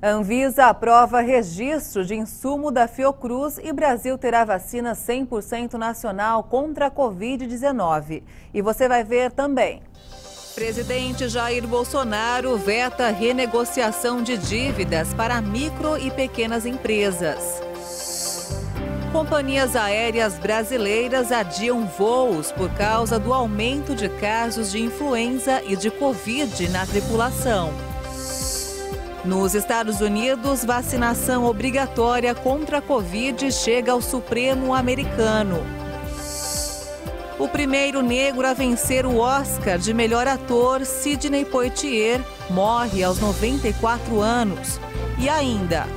A Anvisa aprova registro de insumo da Fiocruz e Brasil terá vacina 100% nacional contra a Covid-19. E você vai ver também. Presidente Jair Bolsonaro veta renegociação de dívidas para micro e pequenas empresas. Companhias aéreas brasileiras adiam voos por causa do aumento de casos de influenza e de Covid na tripulação. Nos Estados Unidos, vacinação obrigatória contra a Covid chega ao Supremo americano. O primeiro negro a vencer o Oscar de melhor ator, Sidney Poitier, morre aos 94 anos. E ainda,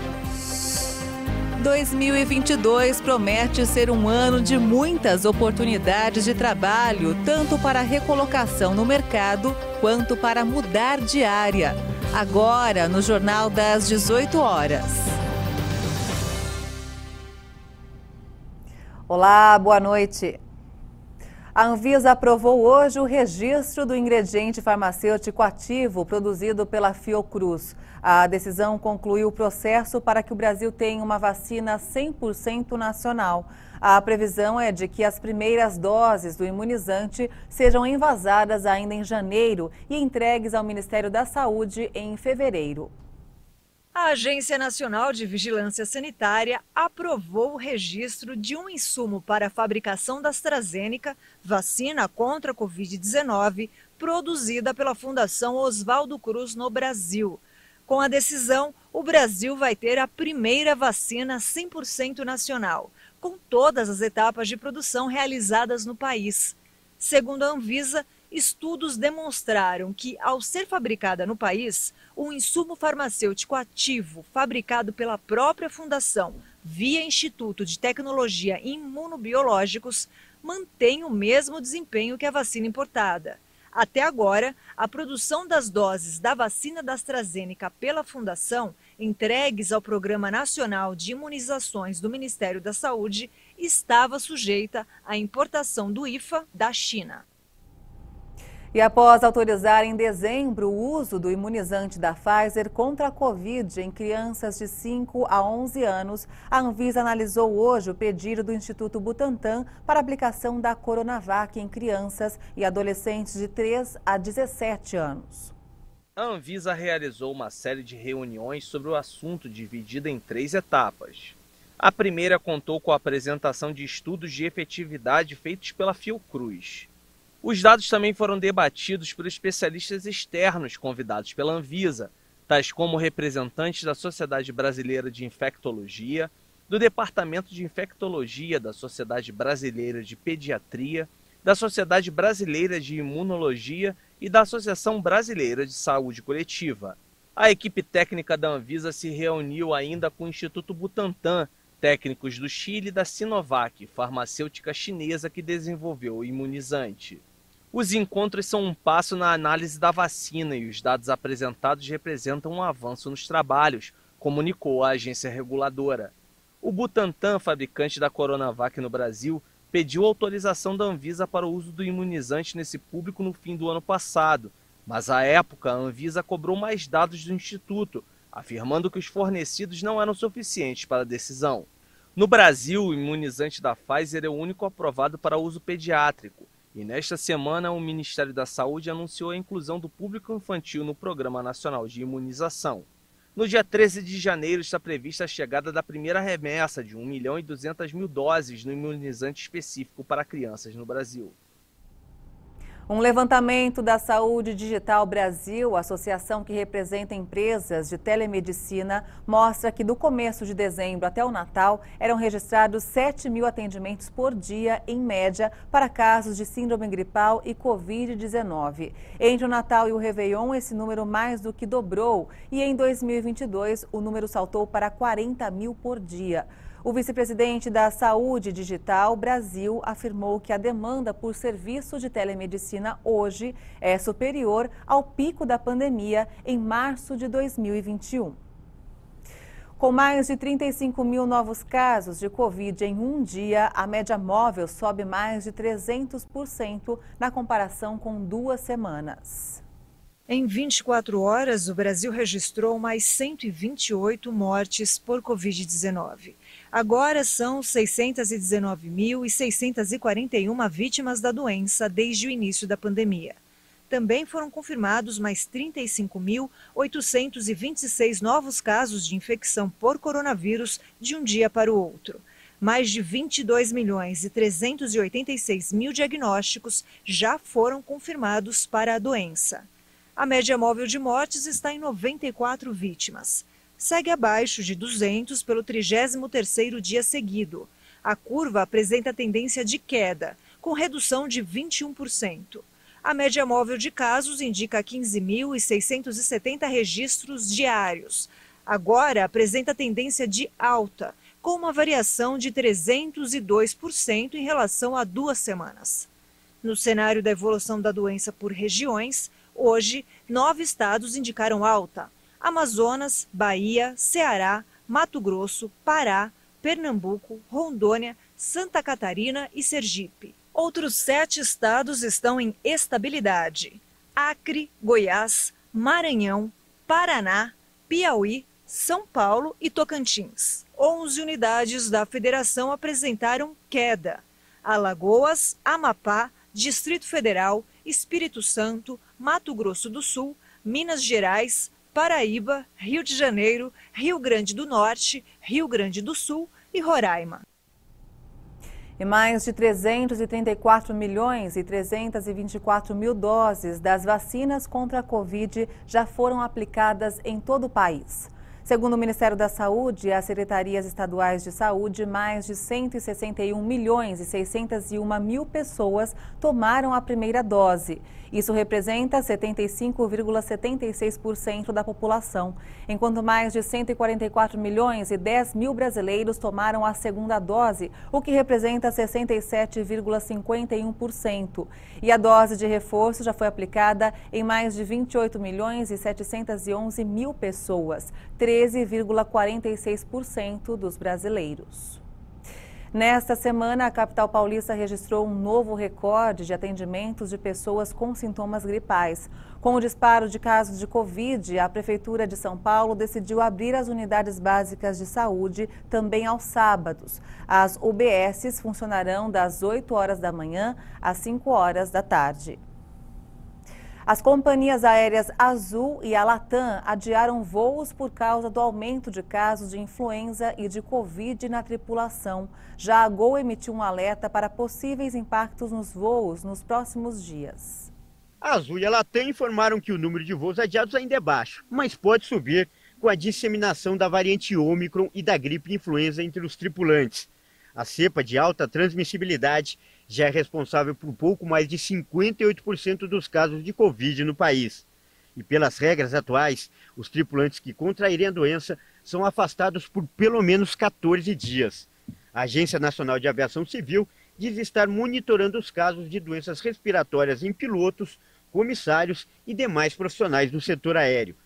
2022 promete ser um ano de muitas oportunidades de trabalho, tanto para recolocação no mercado, quanto para mudar de área. Agora, no Jornal das 18 horas. Olá, boa noite. A Anvisa aprovou hoje o registro do ingrediente farmacêutico ativo produzido pela Fiocruz. A decisão concluiu o processo para que o Brasil tenha uma vacina 100% nacional. A previsão é de que as primeiras doses do imunizante sejam envasadas ainda em janeiro e entregues ao Ministério da Saúde em fevereiro. A Agência Nacional de Vigilância Sanitária aprovou o registro de um insumo para a fabricação da AstraZeneca, vacina contra a Covid-19, produzida pela Fundação Oswaldo Cruz no Brasil. Com a decisão, o Brasil vai ter a primeira vacina 100% nacional, com todas as etapas de produção realizadas no país. Segundo a Anvisa, estudos demonstraram que, ao ser fabricada no país, um insumo farmacêutico ativo fabricado pela própria fundação via Instituto de Tecnologia e Imunobiológicos mantém o mesmo desempenho que a vacina importada. Até agora, a produção das doses da vacina da AstraZeneca pela fundação, entregues ao Programa Nacional de Imunizações do Ministério da Saúde, estava sujeita à importação do IFA da China. E após autorizar em dezembro o uso do imunizante da Pfizer contra a Covid em crianças de 5 a 11 anos, a Anvisa analisou hoje o pedido do Instituto Butantan para aplicação da Coronavac em crianças e adolescentes de 3 a 17 anos. A Anvisa realizou uma série de reuniões sobre o assunto dividida em 3 etapas. A primeira contou com a apresentação de estudos de efetividade feitos pela Fiocruz. Os dados também foram debatidos por especialistas externos convidados pela Anvisa, tais como representantes da Sociedade Brasileira de Infectologia, do Departamento de Infectologia da Sociedade Brasileira de Pediatria, da Sociedade Brasileira de Imunologia e da Associação Brasileira de Saúde Coletiva. A equipe técnica da Anvisa se reuniu ainda com o Instituto Butantan, técnicos do Chile e da Sinovac, farmacêutica chinesa que desenvolveu o imunizante. Os encontros são um passo na análise da vacina e os dados apresentados representam um avanço nos trabalhos, comunicou a agência reguladora. O Butantan, fabricante da Coronavac no Brasil, pediu autorização da Anvisa para o uso do imunizante nesse público no fim do ano passado, mas à época a Anvisa cobrou mais dados do Instituto, afirmando que os fornecidos não eram suficientes para a decisão. No Brasil, o imunizante da Pfizer é o único aprovado para uso pediátrico. E nesta semana, o Ministério da Saúde anunciou a inclusão do público infantil no Programa Nacional de Imunização. No dia 13 de janeiro está prevista a chegada da primeira remessa de 1.200.000 doses no imunizante específico para crianças no Brasil. Um levantamento da Saúde Digital Brasil, associação que representa empresas de telemedicina, mostra que do começo de dezembro até o Natal eram registrados 7.000 atendimentos por dia, em média, para casos de síndrome gripal e Covid-19. Entre o Natal e o Réveillon, esse número mais do que dobrou e em 2022 o número saltou para 40.000 por dia. O vice-presidente da Saúde Digital Brasil afirmou que a demanda por serviço de telemedicina hoje é superior ao pico da pandemia em março de 2021. Com mais de 35.000 novos casos de Covid em um dia, a média móvel sobe mais de 300% na comparação com 2 semanas. Em 24 horas, o Brasil registrou mais 128 mortes por Covid-19. Agora são 619.641 vítimas da doença desde o início da pandemia. Também foram confirmados mais 35.826 novos casos de infecção por coronavírus de um dia para o outro. Mais de 22.386.000 diagnósticos já foram confirmados para a doença. A média móvel de mortes está em 94 vítimas. Segue abaixo de 200 pelo 33º dia seguido. A curva apresenta tendência de queda, com redução de 21%. A média móvel de casos indica 15.670 registros diários. Agora apresenta tendência de alta, com uma variação de 302% em relação a 2 semanas. No cenário da evolução da doença por regiões, hoje, 9 estados indicaram alta: Amazonas, Bahia, Ceará, Mato Grosso, Pará, Pernambuco, Rondônia, Santa Catarina e Sergipe. Outros 7 estados estão em estabilidade: Acre, Goiás, Maranhão, Paraná, Piauí, São Paulo e Tocantins. 11 unidades da federação apresentaram queda: Alagoas, Amapá, Distrito Federal, Espírito Santo, Mato Grosso do Sul, Minas Gerais, Paraíba, Rio de Janeiro, Rio Grande do Norte, Rio Grande do Sul e Roraima. E mais de 334.324.000 doses das vacinas contra a Covid já foram aplicadas em todo o país. Segundo o Ministério da Saúde e as secretarias estaduais de saúde, mais de 161.601.000 pessoas tomaram a primeira dose. Isso representa 75,76% da população, enquanto mais de 144.010.000 brasileiros tomaram a segunda dose, o que representa 67,51%. E a dose de reforço já foi aplicada em mais de 28.711.000 pessoas, 13,46% dos brasileiros. Nesta semana, a capital paulista registrou um novo recorde de atendimentos de pessoas com sintomas gripais. Com o disparo de casos de Covid, a Prefeitura de São Paulo decidiu abrir as unidades básicas de saúde também aos sábados. As UBSs funcionarão das 8 horas da manhã às 5 horas da tarde. As companhias aéreas Azul e a Latam adiaram voos por causa do aumento de casos de influenza e de Covid na tripulação. Já a Gol emitiu um alerta para possíveis impactos nos voos nos próximos dias. A Azul e a Latam informaram que o número de voos adiados ainda é baixo, mas pode subir com a disseminação da variante Ômicron e da gripe influenza entre os tripulantes. A cepa de alta transmissibilidade já é responsável por pouco mais de 58% dos casos de Covid no país. E pelas regras atuais, os tripulantes que contraírem a doença são afastados por pelo menos 14 dias. A Agência Nacional de Aviação Civil diz estar monitorando os casos de doenças respiratórias em pilotos, comissários e demais profissionais do setor aéreo.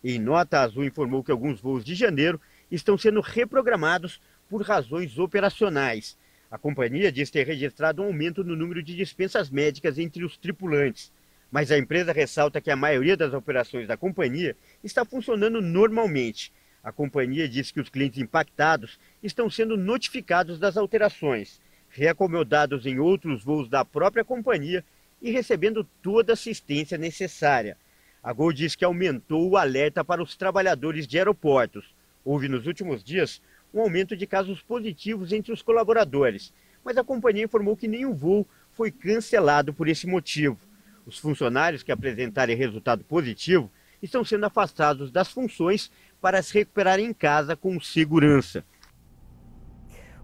Em nota, a Azul informou que alguns voos de janeiro estão sendo reprogramados por razões operacionais. A companhia diz ter registrado um aumento no número de dispensas médicas entre os tripulantes, mas a empresa ressalta que a maioria das operações da companhia está funcionando normalmente. A companhia diz que os clientes impactados estão sendo notificados das alterações, reacomodados em outros voos da própria companhia e recebendo toda a assistência necessária. A Gol diz que aumentou o alerta para os trabalhadores de aeroportos. Houve nos últimos dias um aumento de casos positivos entre os colaboradores, mas a companhia informou que nenhum voo foi cancelado por esse motivo. Os funcionários que apresentarem resultado positivo estão sendo afastados das funções para se recuperarem em casa com segurança.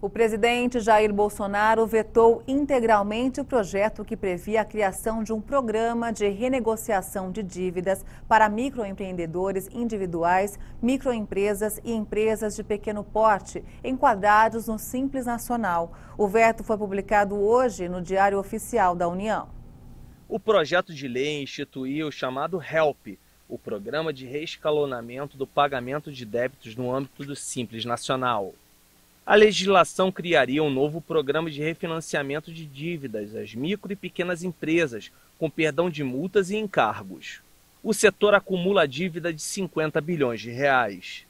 O presidente Jair Bolsonaro vetou integralmente o projeto que previa a criação de um programa de renegociação de dívidas para microempreendedores individuais, microempresas e empresas de pequeno porte, enquadrados no Simples Nacional. O veto foi publicado hoje no Diário Oficial da União. O projeto de lei instituiu o chamado HELP, o Programa de Reescalonamento do Pagamento de Débitos no âmbito do Simples Nacional. A legislação criaria um novo programa de refinanciamento de dívidas às micro e pequenas empresas, com perdão de multas e encargos. o setor acumula dívida de 50 bilhões de reais.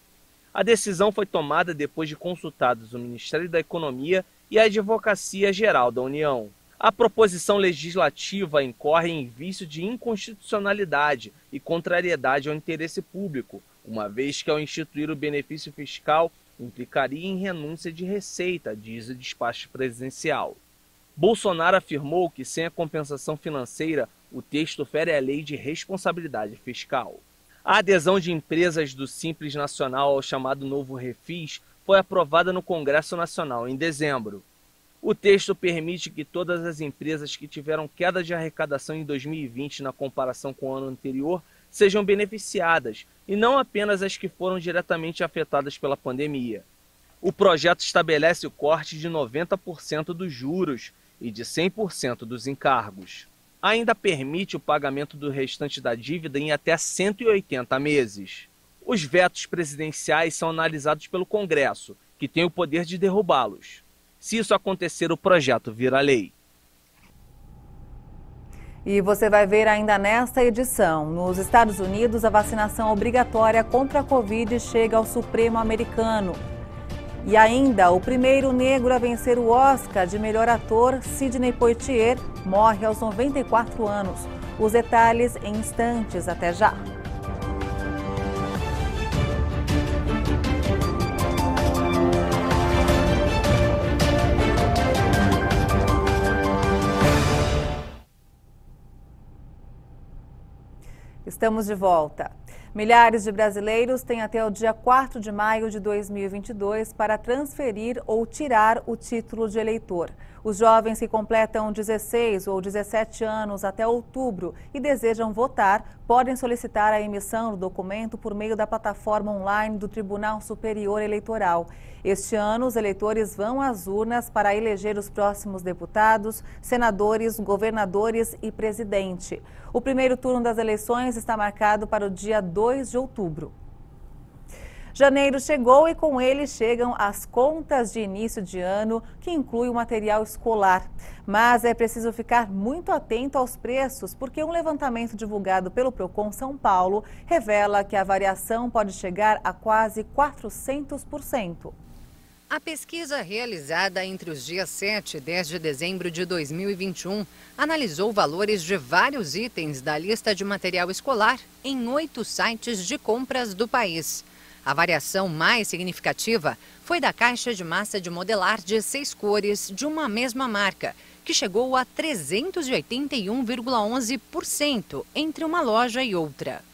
A decisão foi tomada depois de consultados o Ministério da Economia e a Advocacia Geral da União. A proposição legislativa incorre em vício de inconstitucionalidade e contrariedade ao interesse público, uma vez que, ao instituir o benefício fiscal, implicaria em renúncia de receita, diz o despacho presidencial. Bolsonaro afirmou que, sem a compensação financeira, o texto fere a lei de responsabilidade fiscal. A adesão de empresas do Simples Nacional ao chamado novo Refis foi aprovada no Congresso Nacional em dezembro. O texto permite que todas as empresas que tiveram queda de arrecadação em 2020 na comparação com o ano anterior sejam beneficiadas, e não apenas as que foram diretamente afetadas pela pandemia. O projeto estabelece o corte de 90% dos juros e de 100% dos encargos. Ainda permite o pagamento do restante da dívida em até 180 meses. Os vetos presidenciais são analisados pelo Congresso, que tem o poder de derrubá-los. Se isso acontecer, o projeto vira lei. E você vai ver ainda nesta edição, nos Estados Unidos, a vacinação obrigatória contra a Covid chega ao Supremo americano. E ainda, o primeiro negro a vencer o Oscar de melhor ator, Sidney Poitier, morre aos 94 anos. Os detalhes em instantes, até já. Estamos de volta. Milhares de brasileiros têm até o dia 4 de maio de 2022 para transferir ou tirar o título de eleitor. Os jovens que completam 16 ou 17 anos até outubro e desejam votar podem solicitar a emissão do documento por meio da plataforma online do Tribunal Superior Eleitoral. Este ano, os eleitores vão às urnas para eleger os próximos deputados, senadores, governadores e presidente. O primeiro turno das eleições está marcado para o dia 2 de outubro. Janeiro chegou e com ele chegam as contas de início de ano, que inclui o material escolar. Mas é preciso ficar muito atento aos preços, porque um levantamento divulgado pelo Procon São Paulo revela que a variação pode chegar a quase 400%. A pesquisa realizada entre os dias 7 e 10 de dezembro de 2021 analisou valores de vários itens da lista de material escolar em 8 sites de compras do país. A variação mais significativa foi da caixa de massa de modelar de 6 cores de uma mesma marca, que chegou a 381,11% entre uma loja e outra.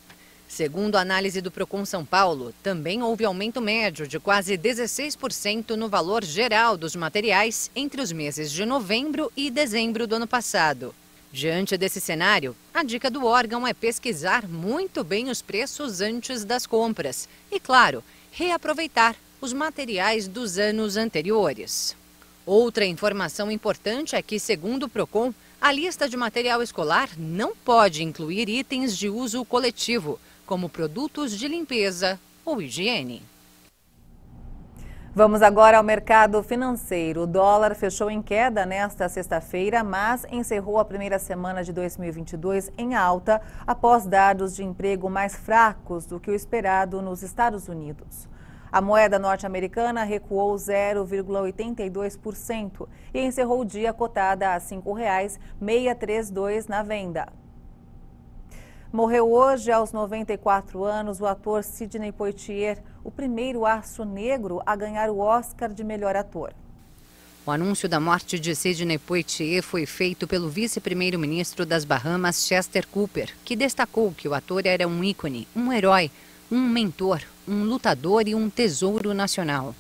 Segundo a análise do Procon São Paulo, também houve aumento médio de quase 16% no valor geral dos materiais entre os meses de novembro e dezembro do ano passado. Diante desse cenário, a dica do órgão é pesquisar muito bem os preços antes das compras e, claro, reaproveitar os materiais dos anos anteriores. Outra informação importante é que, segundo o Procon, a lista de material escolar não pode incluir itens de uso coletivo, como produtos de limpeza ou higiene. Vamos agora ao mercado financeiro. O dólar fechou em queda nesta sexta-feira, mas encerrou a primeira semana de 2022 em alta após dados de emprego mais fracos do que o esperado nos Estados Unidos. A moeda norte-americana recuou 0,82% e encerrou o dia cotada a R$ 5,632 na venda. Morreu hoje, aos 94 anos, o ator Sidney Poitier, o primeiro astro negro a ganhar o Oscar de melhor ator. O anúncio da morte de Sidney Poitier foi feito pelo vice-primeiro-ministro das Bahamas, Chester Cooper, que destacou que o ator era um ícone, um herói, um mentor, um lutador e um tesouro nacional.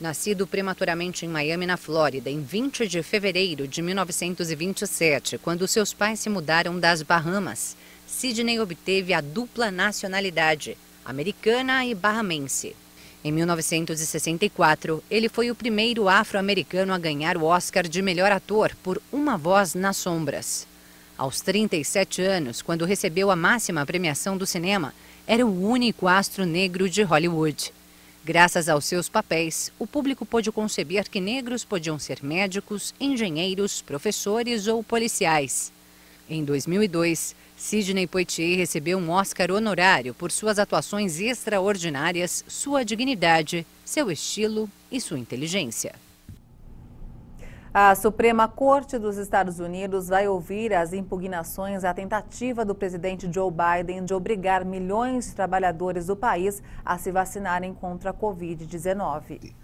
Nascido prematuramente em Miami, na Flórida, em 20 de fevereiro de 1927, quando seus pais se mudaram das Bahamas, Sidney obteve a dupla nacionalidade, americana e bahamense. Em 1964, ele foi o primeiro afro-americano a ganhar o Oscar de melhor ator por Uma Voz nas Sombras. Aos 37 anos, quando recebeu a máxima premiação do cinema, era o único astro negro de Hollywood. Graças aos seus papéis, o público pôde conceber que negros podiam ser médicos, engenheiros, professores ou policiais. Em 2002, Sidney Poitier recebeu um Oscar honorário por suas atuações extraordinárias, sua dignidade, seu estilo e sua inteligência. A Suprema Corte dos Estados Unidos vai ouvir as impugnações à tentativa do presidente Joe Biden de obrigar milhões de trabalhadores do país a se vacinarem contra a Covid-19.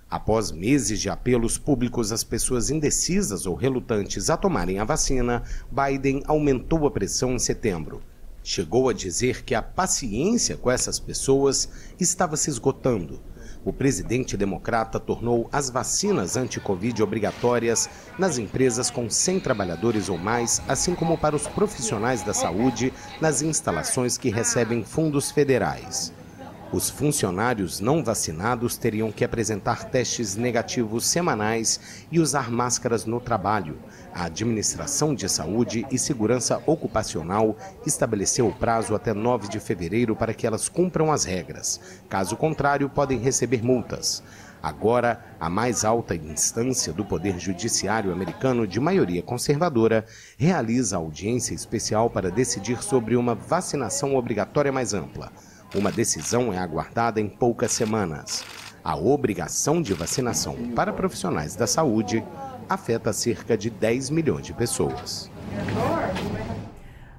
Após meses de apelos públicos às pessoas indecisas ou relutantes a tomarem a vacina, Biden aumentou a pressão em setembro. Chegou a dizer que a paciência com essas pessoas estava se esgotando. O presidente democrata tornou as vacinas anti-Covid obrigatórias nas empresas com 100 trabalhadores ou mais, assim como para os profissionais da saúde nas instalações que recebem fundos federais. Os funcionários não vacinados teriam que apresentar testes negativos semanais e usar máscaras no trabalho. A Administração de Saúde e Segurança Ocupacional estabeleceu o prazo até 9 de fevereiro para que elas cumpram as regras. Caso contrário, podem receber multas. Agora, a mais alta instância do Poder Judiciário americano, de maioria conservadora, realiza audiência especial para decidir sobre uma vacinação obrigatória mais ampla. Uma decisão é aguardada em poucas semanas. A obrigação de vacinação para profissionais da saúde afeta cerca de 10 milhões de pessoas.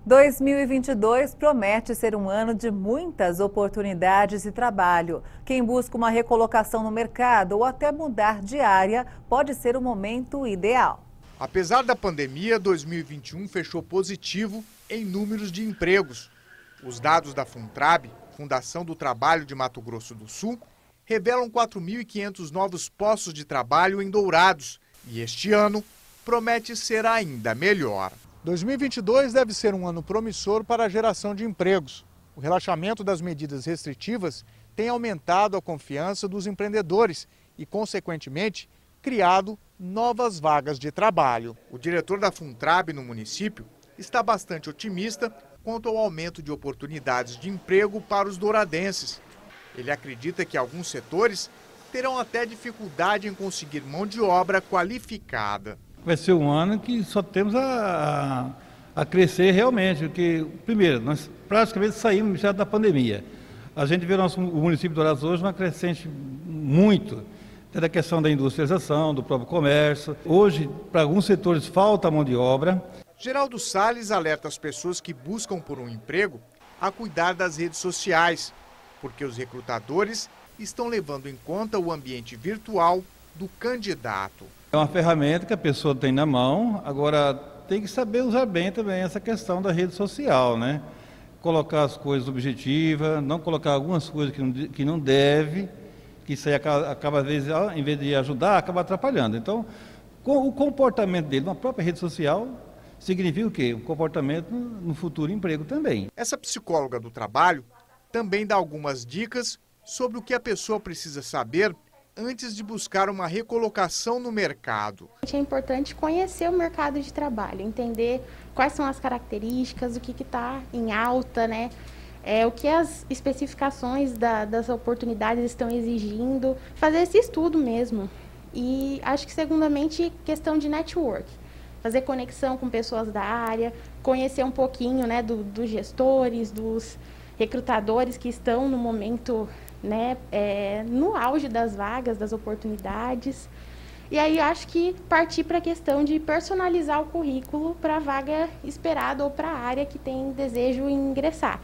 2022 promete ser um ano de muitas oportunidades de trabalho. Quem busca uma recolocação no mercado ou até mudar de área pode ser o momento ideal. Apesar da pandemia, 2021 fechou positivo em números de empregos. Os dados da Funtrab, Fundação do Trabalho de Mato Grosso do Sul, revelam 4.500 novos postos de trabalho em Dourados. E este ano promete ser ainda melhor. 2022 deve ser um ano promissor para a geração de empregos. O relaxamento das medidas restritivas tem aumentado a confiança dos empreendedores e, consequentemente, criado novas vagas de trabalho. O diretor da Funtrab no município está bastante otimista quanto ao aumento de oportunidades de emprego para os douradenses. Ele acredita que alguns setores terão até dificuldade em conseguir mão de obra qualificada. Vai ser um ano que só temos a crescer realmente, porque, primeiro, nós praticamente saímos já da pandemia. A gente vê o município de Dourados hoje uma crescente muito, da questão da industrialização, do próprio comércio. Hoje, para alguns setores, falta mão de obra. Geraldo Salles alerta as pessoas que buscam por um emprego a cuidar das redes sociais, porque os recrutadores estão levando em conta o ambiente virtual do candidato. É uma ferramenta que a pessoa tem na mão, agora tem que saber usar bem também essa questão da rede social, né? Colocar as coisas objetivas, não colocar algumas coisas que não deve, que isso aí acaba, às vezes, em vez de ajudar, acaba atrapalhando. Então, o comportamento dele na própria rede social significa o quê? Um comportamento no futuro emprego também. Essa psicóloga do trabalho também dá algumas dicas sobre o que a pessoa precisa saber antes de buscar uma recolocação no mercado. É importante conhecer o mercado de trabalho, entender quais são as características, o que está em alta, né? O que as especificações das oportunidades estão exigindo, fazer esse estudo mesmo. E acho que, segundamente, questão de network. Fazer conexão com pessoas da área, conhecer um pouquinho, né, dos gestores, dos recrutadores que estão no momento, né, no auge das vagas, das oportunidades. E aí acho que partir para a questão de personalizar o currículo para a vaga esperada ou para a área que tem desejo em ingressar.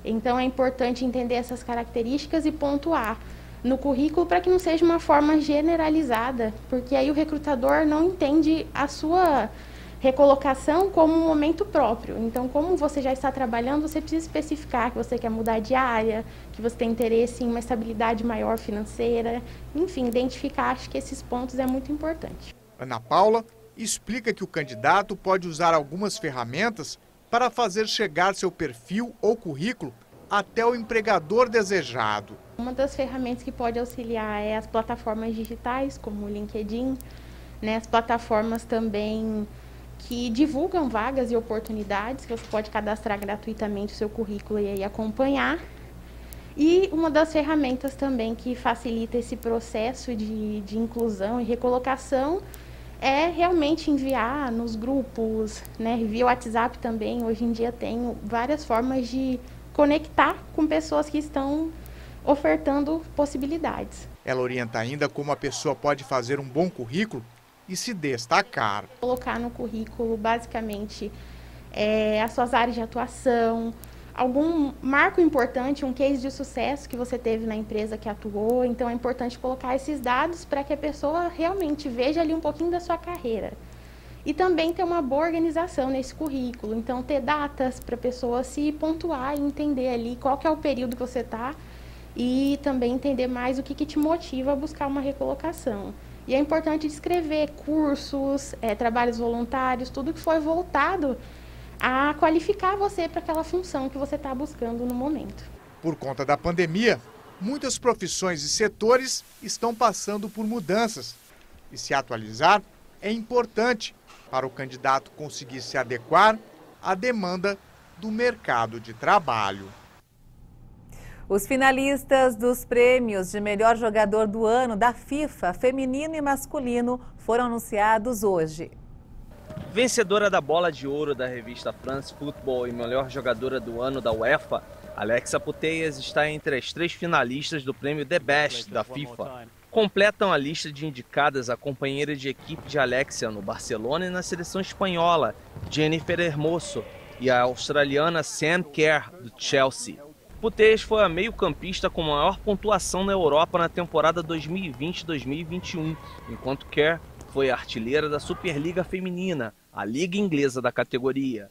Então é importante entender essas características e pontuar no currículo para que não seja uma forma generalizada, porque aí o recrutador não entende a sua recolocação como um momento próprio. Então, como você já está trabalhando, você precisa especificar que você quer mudar de área, que você tem interesse em uma estabilidade maior financeira, enfim, identificar, acho que esses pontos é muito importante. Ana Paula explica que o candidato pode usar algumas ferramentas para fazer chegar seu perfil ou currículo até o empregador desejado. Uma das ferramentas que pode auxiliar é as plataformas digitais, como o LinkedIn, né, as plataformas também que divulgam vagas e oportunidades, que você pode cadastrar gratuitamente o seu currículo e aí acompanhar. E uma das ferramentas também que facilita esse processo de inclusão e recolocação é realmente enviar nos grupos, né, via WhatsApp também. Hoje em dia tem várias formas de conectar com pessoas que estão ofertando possibilidades. Ela orienta ainda como a pessoa pode fazer um bom currículo e se destacar. Colocar no currículo, basicamente, as suas áreas de atuação, algum marco importante, um case de sucesso que você teve na empresa que atuou. Então é importante colocar esses dados para que a pessoa realmente veja ali um pouquinho da sua carreira. E também ter uma boa organização nesse currículo. Então ter datas para a pessoa se pontuar e entender ali qual que é o período que você está e também entender mais o que te motiva a buscar uma recolocação. E é importante descrever cursos, trabalhos voluntários, tudo que foi voltado a qualificar você para aquela função que você está buscando no momento. Por conta da pandemia, muitas profissões e setores estão passando por mudanças. E se atualizar é importante para o candidato conseguir se adequar à demanda do mercado de trabalho. Os finalistas dos prêmios de melhor jogador do ano da FIFA, feminino e masculino, foram anunciados hoje. Vencedora da Bola de Ouro da revista France Football e melhor jogadora do ano da UEFA, Alexa Putellas está entre as 3 finalistas do prêmio The Best da FIFA. Completam a lista de indicadas a companheira de equipe de Alexia no Barcelona e na seleção espanhola, Jennifer Hermoso, e a australiana Sam Kerr, do Chelsea. Putellas foi a meio-campista com maior pontuação na Europa na temporada 2020-2021, enquanto Kerr foi a artilheira da Superliga Feminina, a liga inglesa da categoria.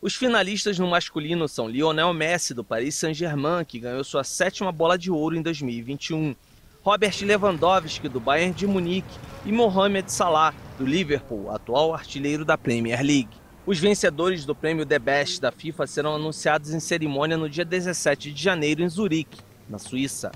Os finalistas no masculino são Lionel Messi, do Paris Saint-Germain, que ganhou sua 7ª Bola de Ouro em 2021, Robert Lewandowski, do Bayern de Munique, e Mohamed Salah, do Liverpool, atual artilheiro da Premier League. Os vencedores do prêmio The Best da FIFA serão anunciados em cerimônia no dia 17 de janeiro em Zurique, na Suíça.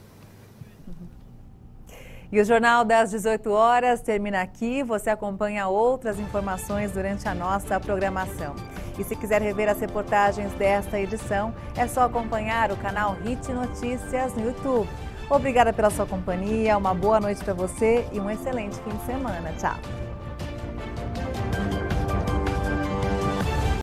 E o Jornal das 18 horas termina aqui. Você acompanha outras informações durante a nossa programação. E se quiser rever as reportagens desta edição, é só acompanhar o canal HIT Notícias no YouTube. Obrigada pela sua companhia, uma boa noite para você e um excelente fim de semana. Tchau!